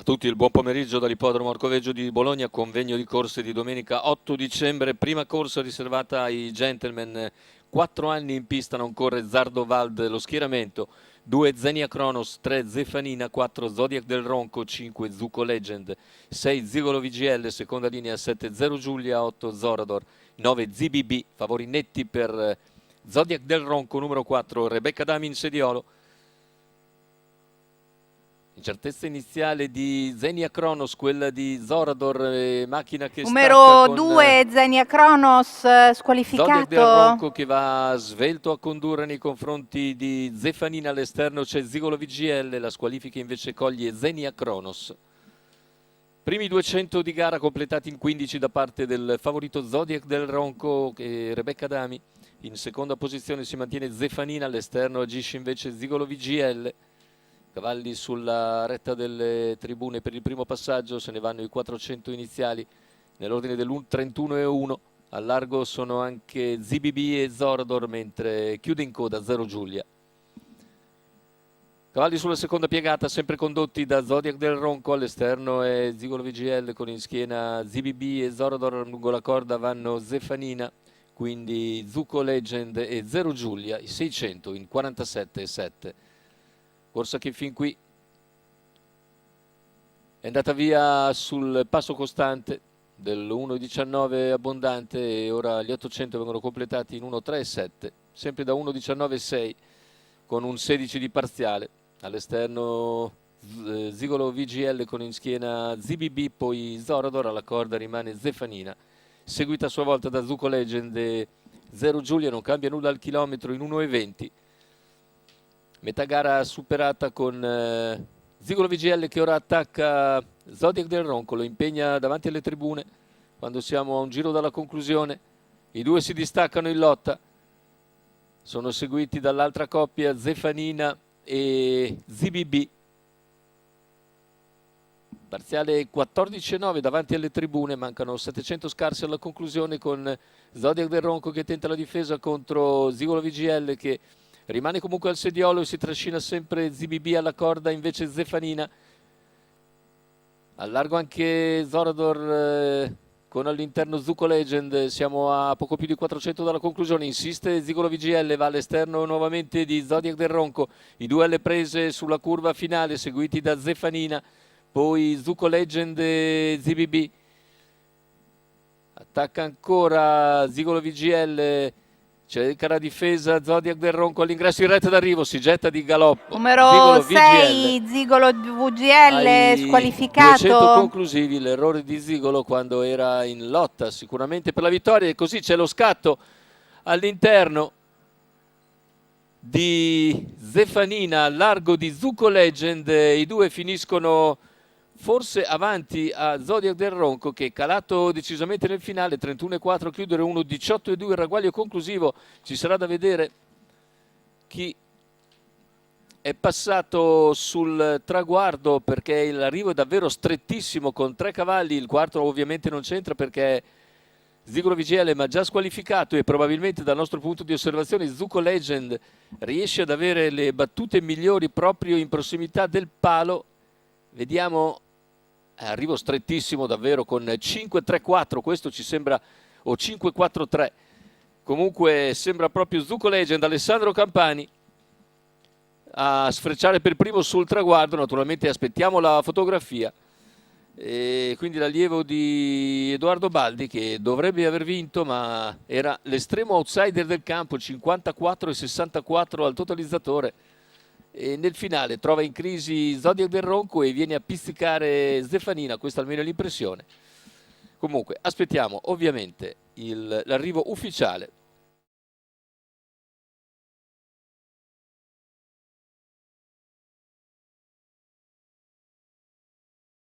A tutti il buon pomeriggio dall'ippodromo Arcoveggio di Bologna, convegno di corse di domenica 8 dicembre, prima corsa riservata ai gentleman, 4 anni in pista, non corre Zardovald, lo schieramento, 2 Xenia Kronos, 3 Zefanina, 4 Zodiac del Ronco, 5 Zuko Legend, 6 Zigolo VGL, seconda linea 7 Zero Giulia, 8 Zorador, 9 ZBB, favori netti per Zodiac del Ronco, numero 4 Rebecca Dami in sediolo. Incertezza iniziale di Xenia Kronos, quella di Zorador, macchina che numero stacca con 2 Xenia Kronos Zodiac del squalificato. Ronco che va svelto a condurre nei confronti di Zefanina. All'esterno c'è Zigolo VGL, la squalifica invece coglie Xenia Kronos. Primi 200 di gara completati in 15 da parte del favorito Zodiac del Ronco e Rebecca Dami. In seconda posizione si mantiene Zefanina, all'esterno agisce invece Zigolo VGL. Cavalli sulla retta delle tribune per il primo passaggio, se ne vanno i 400 iniziali nell'ordine dell'1.31 e 1. Al largo sono anche ZBB e Zorador, mentre chiude in coda Zero Giulia. Cavalli sulla seconda piegata, sempre condotti da Zodiac del Ronco, all'esterno è Zigolo VGL con in schiena ZBB e Zorador, lungo la corda vanno Zefanina, quindi Zuko Legend e Zero Giulia, i 600 in 47,7. Corsa che fin qui è andata via sul passo costante dell'1.19 abbondante e ora gli 800 vengono completati in 1.3,7, sempre da 1.19,6 con un 16 di parziale. All'esterno Zigolo VGL con in schiena ZBB, poi Zorador, alla corda rimane Zefanina, seguita a sua volta da Zuko Legend e Zero Giulia, non cambia nulla al chilometro in 1.20. Metà gara superata con Zigolo VGL che ora attacca Zodiac del Ronco, lo impegna davanti alle tribune quando siamo a un giro dalla conclusione. I due si distaccano in lotta, sono seguiti dall'altra coppia Zefanina e ZBB. Parziale 14,9 davanti alle tribune, mancano 700 scarsi alla conclusione con Zodiac del Ronco che tenta la difesa contro Zigolo VGL che rimane comunque al sediolo e si trascina sempre ZBB alla corda, invece Zefanina. Al largo anche Zorador con all'interno Zuko Legend, siamo a poco più di 400 dalla conclusione, insiste Zigolo VGL, va all'esterno nuovamente di Zodiac del Ronco, i due alle prese sulla curva finale seguiti da Zefanina, poi Zuko Legend e ZBB. Attacca ancora Zigolo VGL, cerca la difesa Zodiac del Ronco all'ingresso in retta d'arrivo, si getta di galoppo Numero Zigolo 6 VGL. Zigolo VGL Ai 200 squalificato. conclusivi, l'errore di Zigolo quando era in lotta sicuramente per la vittoria, e così c'è lo scatto all'interno di Zefanina al largo di Zuko Legend. I due finiscono forse avanti a Zodiac del Ronco che è calato decisamente nel finale, 31,4 chiudere 1,18,2 il ragguaglio conclusivo. Ci sarà da vedere chi è passato sul traguardo perché l'arrivo è davvero strettissimo con 3 cavalli, il quarto ovviamente non c'entra perché Zigolo VGL ma già squalificato e probabilmente dal nostro punto di osservazione Zuko Legend riesce ad avere le battute migliori proprio in prossimità del palo. Vediamo, arrivo strettissimo davvero con 5-3-4, questo ci sembra, o 5-4-3, comunque sembra proprio Zuko Legend, Alessandro Campani a sfrecciare per primo sul traguardo. Naturalmente aspettiamo la fotografia e quindi l'allievo di Edoardo Baldi che dovrebbe aver vinto ma era l'estremo outsider del campo, 54,64 al totalizzatore, e nel finale trova in crisi Zodiac del Ronco e viene a pizzicare Zefanina, questa almeno è l'impressione. Comunque aspettiamo ovviamente l'arrivo ufficiale